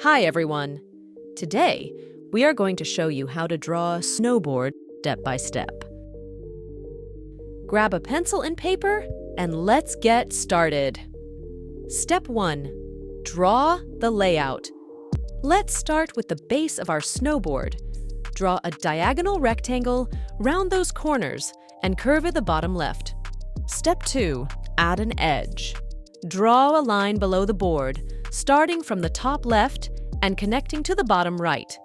Hi everyone! Today, we are going to show you how to draw a snowboard step by step. Grab a pencil and paper and let's get started. Step 1. Draw the layout. Let's start with the base of our snowboard. Draw a diagonal rectangle, round those corners, and curve at the bottom left. Step 2. Add an edge. Draw a line below the board, starting from the top left and connecting to the bottom right.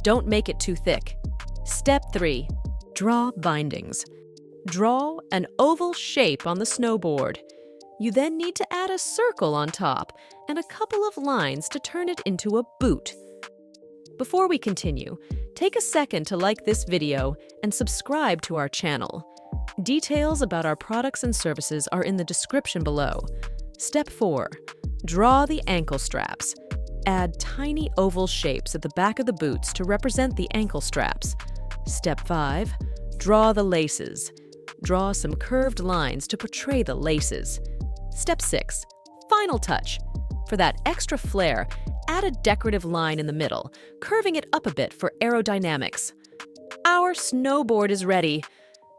Don't make it too thick. Step 3. Draw bindings. Draw an oval shape on the snowboard. You then need to add a circle on top and a couple of lines to turn it into a boot. Before we continue, take a second to like this video and subscribe to our channel. Details about our products and services are in the description below. Step 4. Draw the ankle straps. Add tiny oval shapes at the back of the boots to represent the ankle straps. Step 5. Draw the laces. Draw some curved lines to portray the laces. Step 6. Final touch. For that extra flair, add a decorative line in the middle, curving it up a bit for aerodynamics. Our snowboard is ready.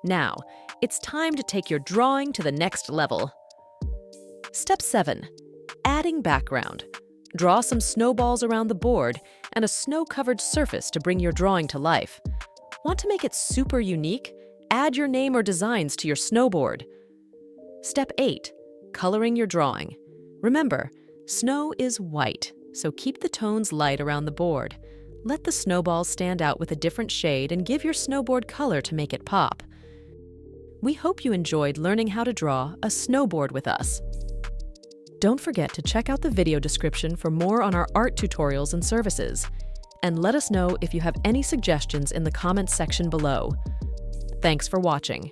Now, it's time to take your drawing to the next level. Step 7. Adding background. Draw some snowballs around the board and a snow-covered surface to bring your drawing to life. Want to make it super unique? Add your name or designs to your snowboard. Step 8. Coloring your drawing. Remember, snow is white, so keep the tones light around the board. Let the snowballs stand out with a different shade and give your snowboard color to make it pop. We hope you enjoyed learning how to draw a snowboard with us. Don't forget to check out the video description for more on our art tutorials and services. And let us know if you have any suggestions in the comments section below. Thanks for watching.